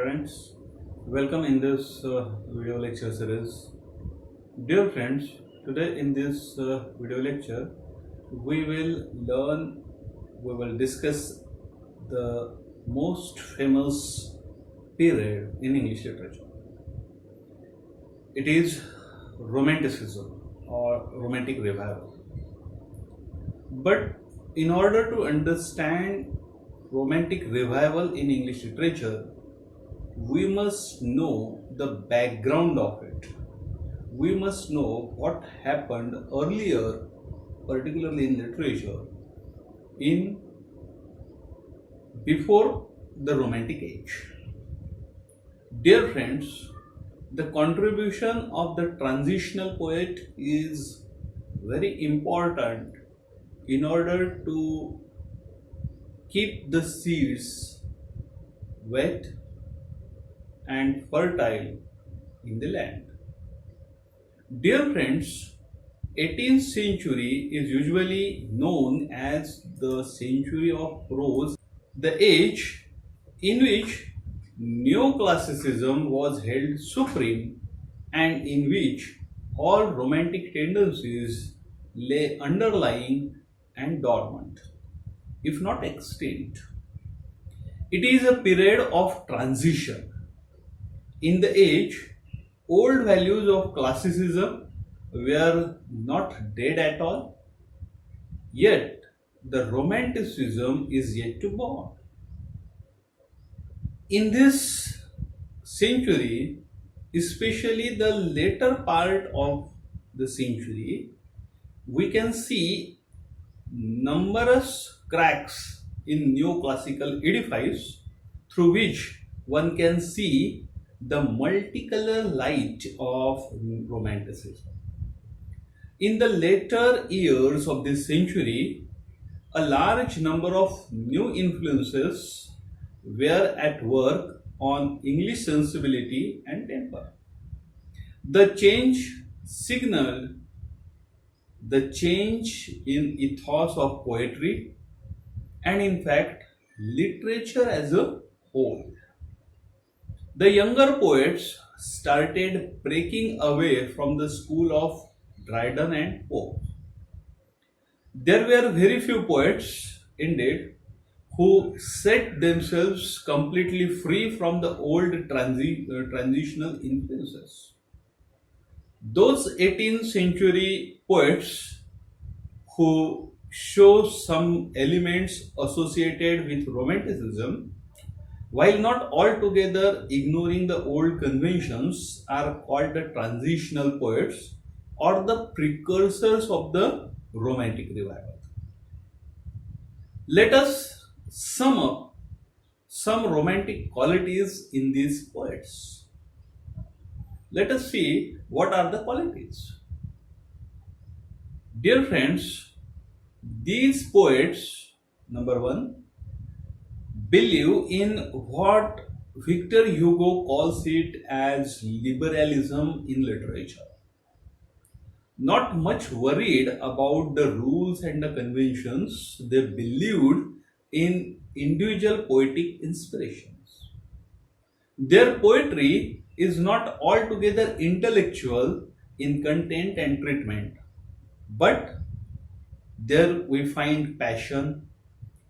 friends, welcome in this video lecture series. Dear friends, today in this video lecture, we will discuss the most famous period in English literature. It is Romanticism or Romantic Revival. But in order to understand Romantic Revival in English literature, we must know the background of it. We must know what happened earlier, particularly in literature, in before the Romantic age. Dear friends, the contribution of the transitional poet is very important in order to keep the seeds wet and fertile in the land. Dear friends, 18th century is usually known as the century of prose, the age in which neoclassicism was held supreme and in which all romantic tendencies lay underlying and dormant, if not extinct. It is a period of transition. In the age, old values of classicism were not dead at all, yet the romanticism is yet to born. In this century, especially the later part of the century, we can see numerous cracks in neoclassical edifice through which one can see the multicolor light of Romanticism. In the later years of this century, a large number of new influences were at work on English sensibility and temper. The change signaled the change in ethos of poetry and in fact literature as a whole. The younger poets started breaking away from the school of Dryden and Pope. There were very few poets, indeed, who set themselves completely free from the old transitional influences. Those 18th century poets who show some elements associated with Romanticism, while not altogether ignoring the old conventions, are called the transitional poets or the precursors of the Romantic Revival. Let us sum up some romantic qualities in these poets. Let us see what are the qualities. Dear friends, these poets, number one, believe in what Victor Hugo calls it as liberalism in literature. Not much worried about the rules and the conventions, they believed in individual poetic inspirations. Their poetry is not altogether intellectual in content and treatment, but there we find passion,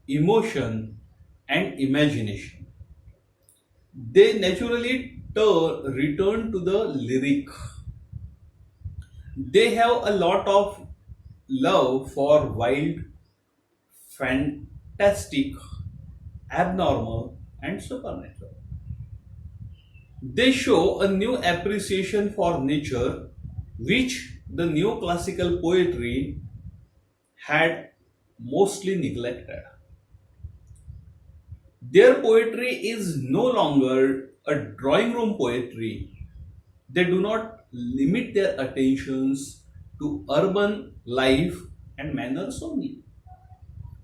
emotion, and imagination. They naturally return to the lyric. They have a lot of love for wild, fantastic, abnormal, and supernatural. They show a new appreciation for nature, which the neoclassical poetry had mostly neglected. Their poetry is no longer a drawing room poetry. They do not limit their attentions to urban life and manners only.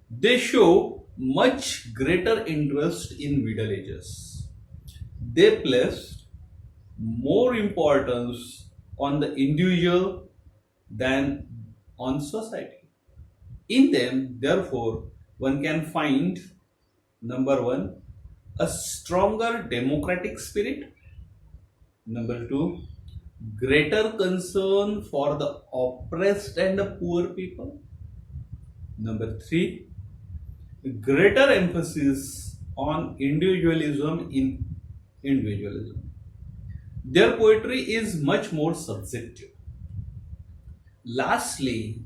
They show much greater interest in Middle Ages. They placed more importance on the individual than on society. In them, therefore, one can find number one, a stronger democratic spirit. Number two, greater concern for the oppressed and the poor people. Number three, greater emphasis on individualism in individualism. Their poetry is much more subjective. Lastly,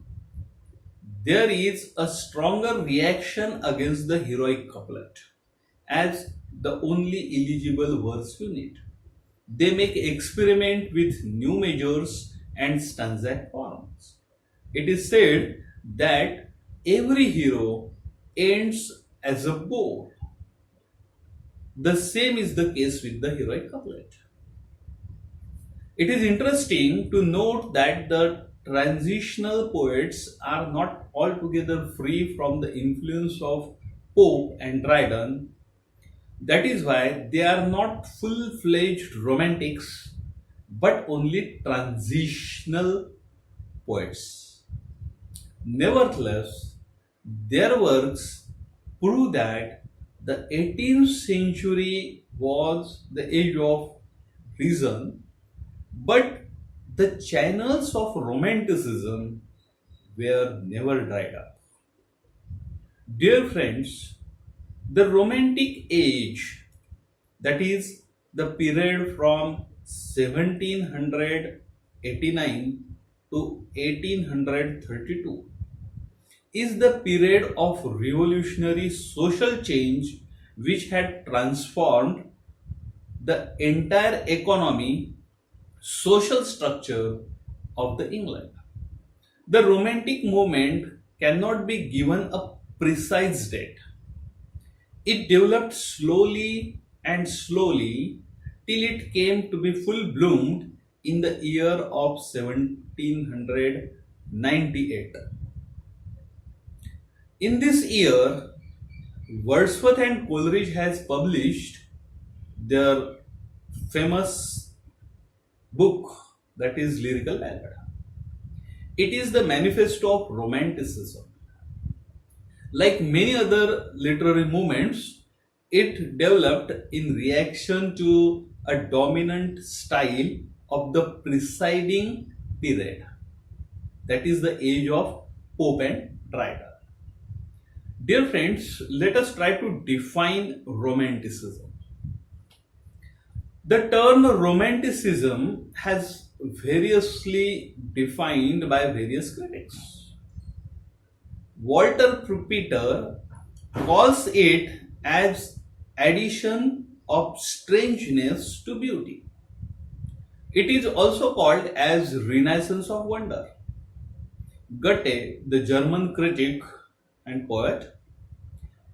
there is a stronger reaction against the heroic couplet as the only eligible verse unit. They make experiment with new measures and stanza forms. It is said that every hero ends as a bow. The same is the case with the heroic couplet. It is interesting to note that the transitional poets are not altogether free from the influence of Pope and Dryden. That is why they are not full fledged romantics but only transitional poets. Nevertheless, their works prove that the 18th century was the age of reason, but the channels of romanticism were never dried up. Dear friends, the romantic age, that is the period from 1789 to 1832, is the period of revolutionary social change which had transformed the entire economy, social structure of the England. The romantic movement cannot be given a precise date. It developed slowly and slowly till it came to be full bloomed in the year of 1798. In this year, Wordsworth and Coleridge has published their famous book, that is Lyrical Ballad. It is the manifesto of Romanticism. Like many other literary movements, it developed in reaction to a dominant style of the preceding period, that is the age of Pope and Dryden. Dear friends, let us try to define Romanticism. The term Romanticism has variously defined by various critics. Walter Peter calls it as addition of strangeness to beauty. It is also called as Renaissance of wonder. Goethe, the German critic and poet,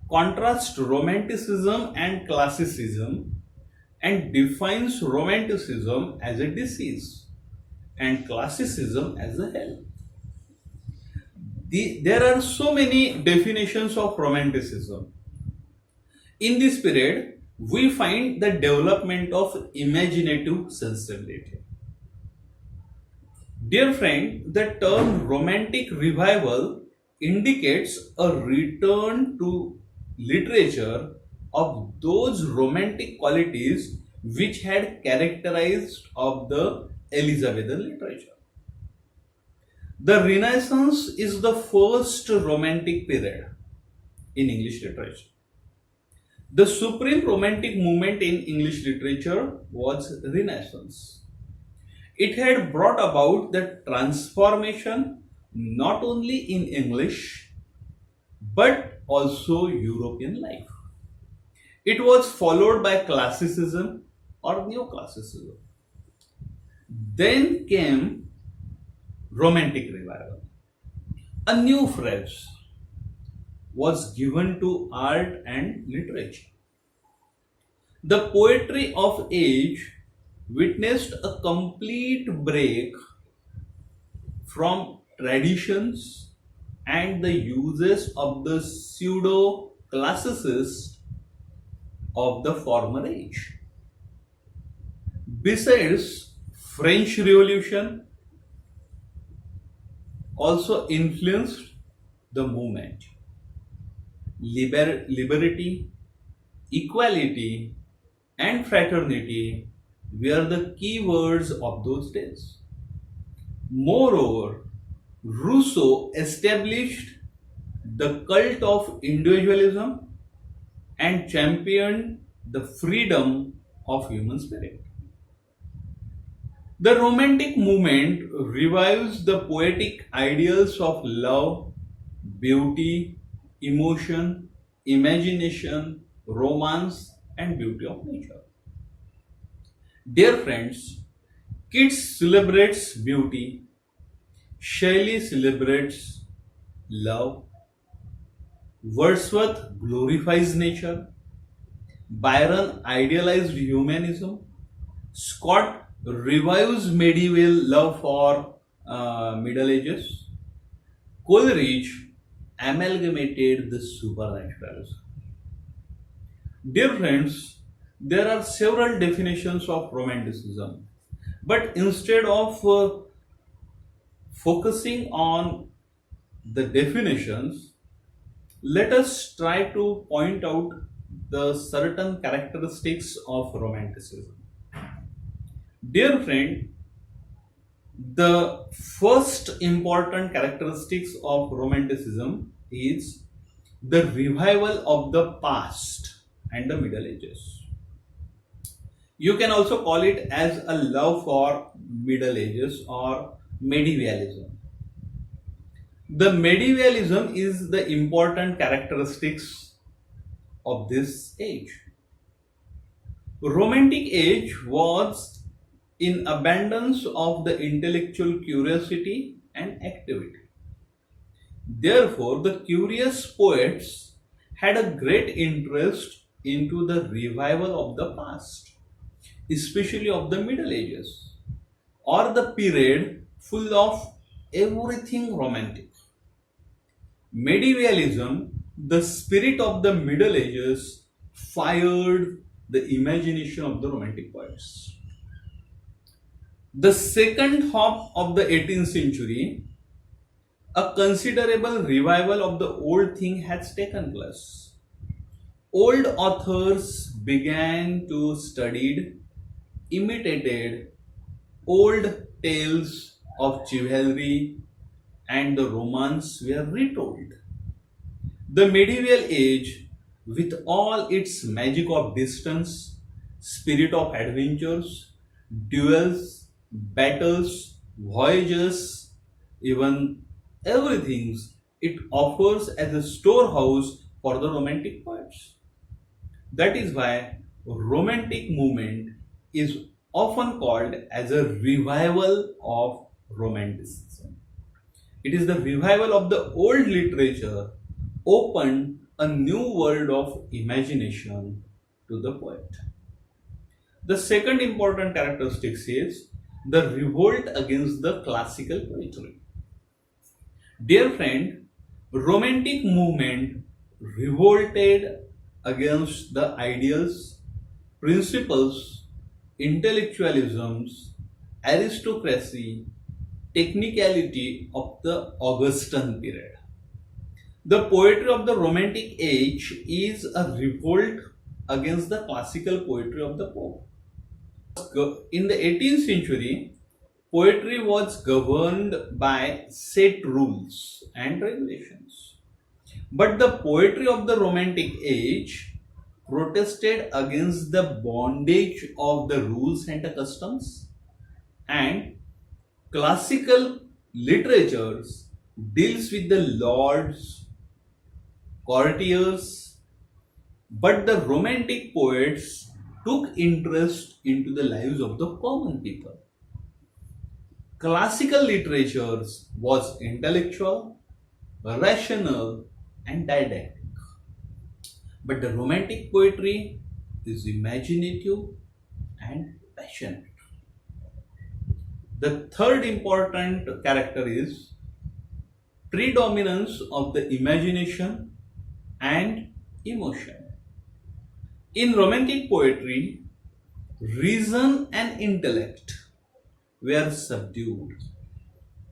contrasts Romanticism and Classicism and defines Romanticism as a disease and Classicism as a health. There are so many definitions of Romanticism. In this period, we find the development of imaginative sensibility. Dear friend, the term romantic revival indicates a return to literature of those romantic qualities which had characterized of the Elizabethan literature. The Renaissance is the first romantic period in English literature. The supreme romantic movement in English literature was Renaissance. It had brought about the transformation not only in English but also European life. It was followed by Classicism or Neoclassicism. Then came Romantic Revival. A new phrase was given to art and literature. The poetry of age witnessed a complete break from traditions and the uses of the pseudo classicists of the former age. Besides, French Revolution also influenced the movement. Liberty, equality, and fraternity were the key words of those days. Moreover, Rousseau established the cult of individualism and championed the freedom of human spirit. The Romantic movement revives the poetic ideals of love, beauty, emotion, imagination, romance, and beauty of nature. Dear friends, Keats celebrates beauty, Shelley celebrates love, Wordsworth glorifies nature, Byron idealized humanism, Scott revives medieval love for Middle Ages, Coleridge amalgamated the supernaturals. Dear friends, there are several definitions of Romanticism, but instead of focusing on the definitions, let us try to point out the certain characteristics of Romanticism. Dear friend, the first important characteristics of Romanticism is the revival of the past and the Middle Ages. You can also call it as a love for Middle Ages or medievalism. The medievalism is the important characteristics of this age. Romantic age was in abundance of the intellectual curiosity and activity. Therefore, the curious poets had a great interest into the revival of the past, especially of the Middle Ages, or the period full of everything romantic. Medievalism, the spirit of the Middle Ages, fired the imagination of the Romantic poets. The second half of the 18th century, a considerable revival of the old thing has taken place. Old authors began to study, imitated old tales of chivalry, and the romance were retold. The medieval age, with all its magic of distance, spirit of adventures, duels, battles, voyages, even everything, it offers as a storehouse for the romantic poets. That is why romantic movement is often called as a revival of romanticism. It is the revival of the old literature opened a new world of imagination to the poet. The second important characteristic is the revolt against the classical poetry. Dear friend, romantic movement revolted against the ideals, principles, intellectualisms, aristocracy, technicality of the Augustan period. The poetry of the Romantic age is a revolt against the classical poetry of the Pope. In the 18th century, poetry was governed by set rules and regulations. But the poetry of the Romantic age protested against the bondage of the rules and the customs, and classical literatures deals with the lords, courtiers, but the Romantic poets took interest into the lives of the common people. Classical literatures was intellectual, rational, and didactic. But the Romantic poetry is imaginative and passionate. The third important character is predominance of the imagination and emotion. In Romantic poetry, reason and intellect were subdued,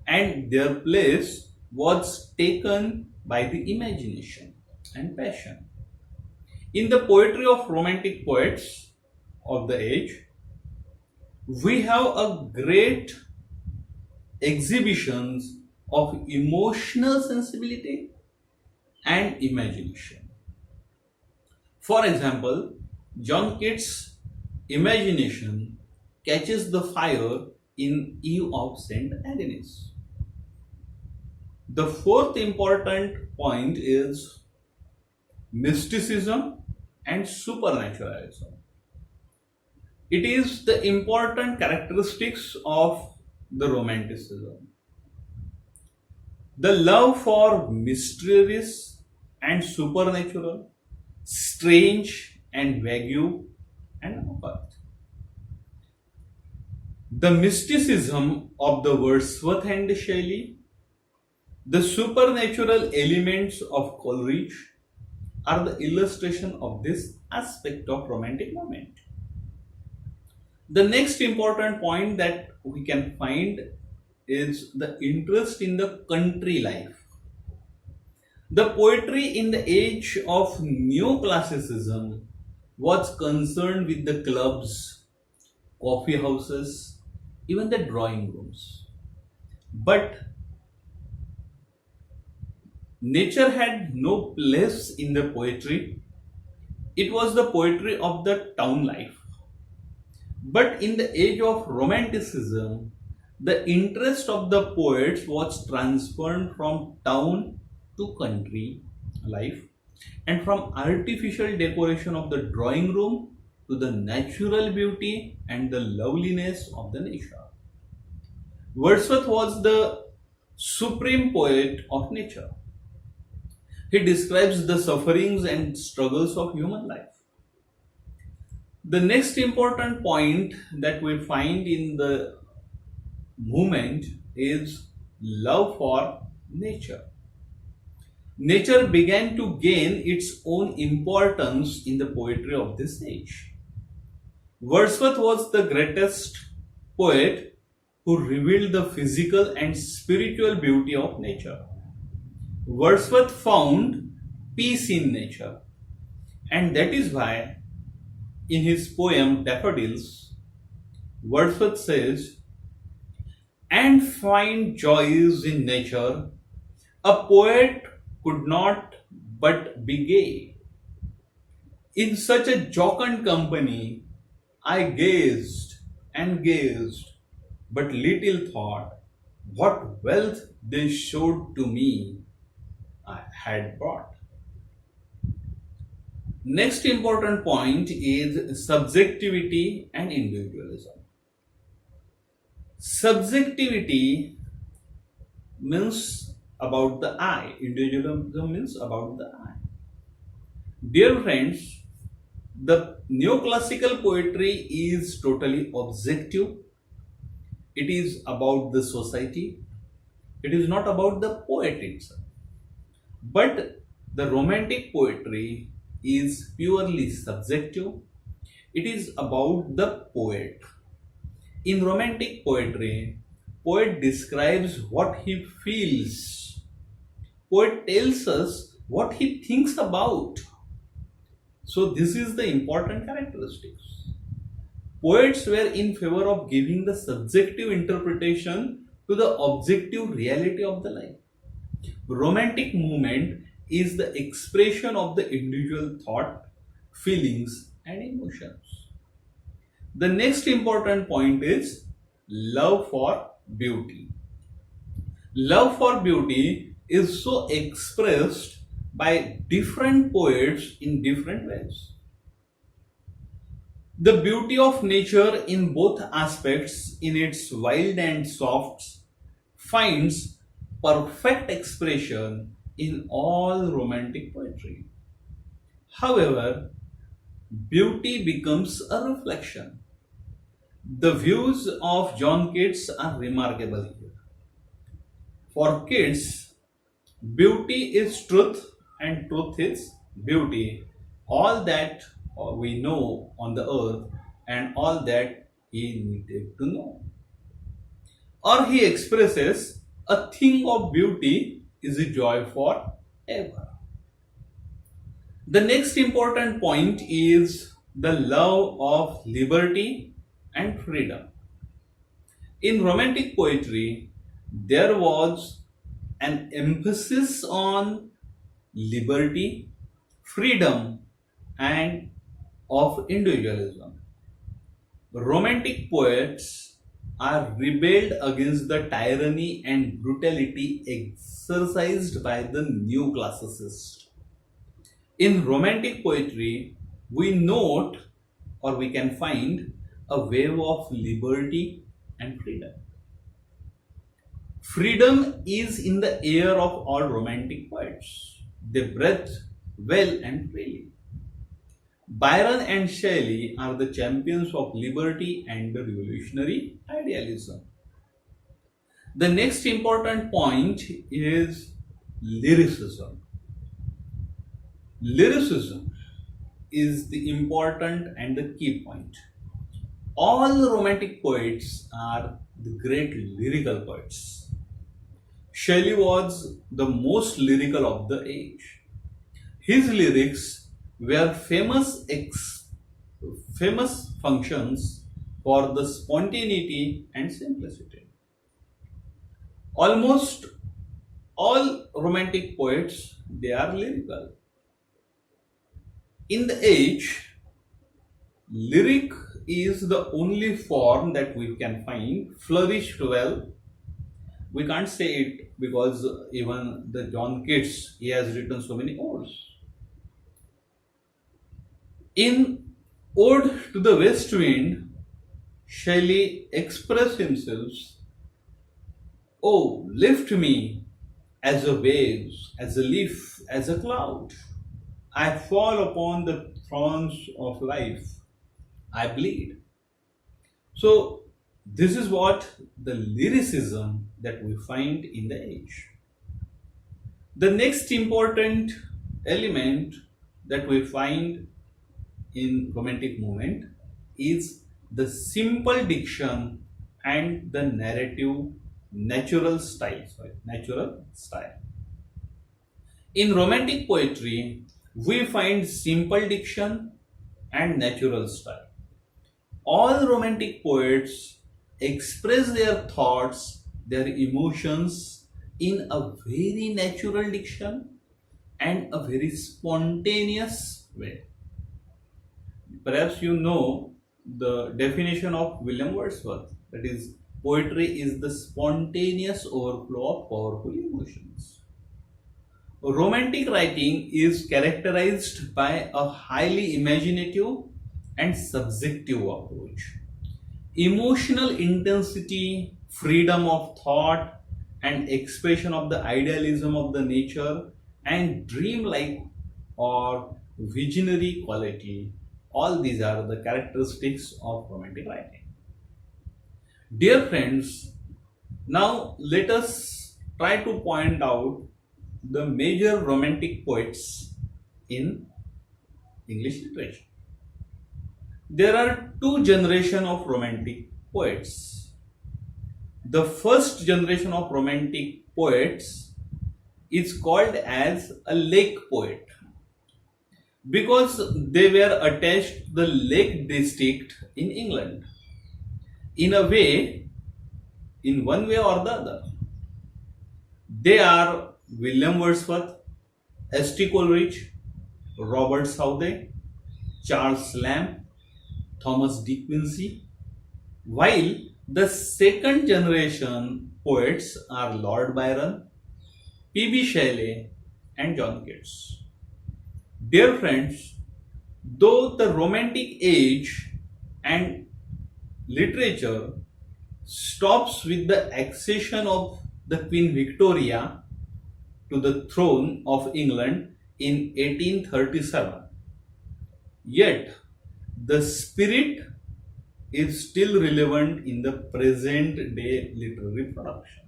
and their place was taken by the imagination and passion. In the poetry of romantic poets of the age, we have a great exhibitions of emotional sensibility and imagination. For example, John Keats' imagination catches the fire in Eve of St. Agnes. The fourth important point is mysticism and supernaturalism. It is the important characteristics of the Romanticism. The love for mysterious and supernatural, strange and vague and occult. The mysticism of the Wordsworth and Shelley, the supernatural elements of Coleridge are the illustration of this aspect of romantic moment. The next important point that we can find is the interest in the country life. The poetry in the age of neoclassicism was concerned with the clubs, coffee houses, even the drawing rooms. But nature had no place in the poetry. It was the poetry of the town life. But in the age of romanticism, the interest of the poets was transferred from town to country life and from artificial decoration of the drawing room to the natural beauty and the loveliness of the nature. Wordsworth was the supreme poet of nature. He describes the sufferings and struggles of human life. The next important point that we find in the movement is love for nature. Nature began to gain its own importance in the poetry of this age. Wordsworth was the greatest poet who revealed the physical and spiritual beauty of nature. Wordsworth found peace in nature, and that is why in his poem Daffodils, Wordsworth says, "And find joys in nature, a poet could not but be gay. In such a jocund company, I gazed and gazed, but little thought what wealth they showed to me I had brought." Next important point is subjectivity and individualism. Subjectivity means about the I, individualism means about the I. Dear friends, the neoclassical poetry is totally objective. It is about the society. It is not about the poet itself. But the romantic poetry is purely subjective. It is about the poet. In romantic poetry, poet describes what he feels. Poet tells us what he thinks about. So this is the important characteristics. Poets were in favor of giving the subjective interpretation to the objective reality of the life. Romantic movement is the expression of the individual thought, feelings, and emotions. The next important point is love for beauty. Love for beauty is so expressed by different poets in different ways. The beauty of nature in both aspects, in its wild and soft, finds perfect expression in all romantic poetry. However, beauty becomes a reflection. The views of John Keats are remarkable here. For Keats, beauty is truth and truth is beauty. All that we know on the earth and all that he needed to know. Or he expresses a thing of beauty is a joy for ever. The next important point is the love of liberty and freedom. In Romantic poetry, there was an emphasis on liberty, freedom, and of individualism. Romantic poets are rebelled against the tyranny and brutality exercised by the neoclassicists. In Romantic poetry, we note or we can find a wave of liberty and freedom. Freedom is in the air of all Romantic poets. They breathe well and freely. Byron and Shelley are the champions of liberty and the revolutionary idealism. The next important point is lyricism. Lyricism is the important and the key point. All Romantic poets are the great lyrical poets. Shelley was the most lyrical of the age. His lyrics were famous functions for the spontaneity and simplicity. Almost all Romantic poets, they are lyrical. In the age, lyric is the only form that we can find flourished well. We can't say it because even the John Keats, he has written so many odes. In Ode to the West Wind, Shelley expressed himself, "Oh, lift me as a wave, as a leaf, as a cloud. I fall upon the thorns of life. I bleed." So, this is what the lyricism that we find in the age. The next important element that we find in Romantic movement is the simple diction and the natural style. In Romantic poetry, we find simple diction and natural style. All Romantic poets express their thoughts, their emotions in a very natural diction and a very spontaneous way. Perhaps you know the definition of William Wordsworth, that is, poetry is the spontaneous overflow of powerful emotions. Romantic writing is characterized by a highly imaginative and subjective approach. Emotional intensity, freedom of thought, and expression of the idealism of the nature and dreamlike or visionary quality, all these are the characteristics of Romantic writing. Dear friends, now let us try to point out the major Romantic poets in English literature. There are two generations of Romantic poets. The first generation of Romantic poets is called as a lake poet because they were attached to the Lake District in England. In one way or the other, they are William Wordsworth, S.T. Coleridge, Robert Southey, Charles Lamb, Thomas De Quincey, while the second generation poets are Lord Byron, P.B. Shelley, and John Keats. Dear friends, though the Romantic age and literature stops with the accession of the Queen Victoria to the throne of England in 1837, yet the spirit is still relevant in the present day literary production.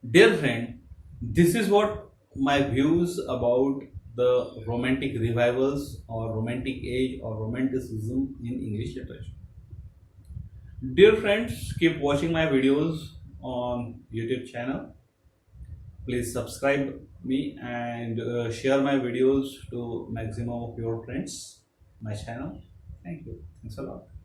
Dear friend, this is what my views about the Romantic revivals or Romantic age or Romanticism in English literature. Dear friends, keep watching my videos on YouTube channel. Please subscribe me and share my videos to maximum of your friends, my channel. Thank you. Thanks a lot.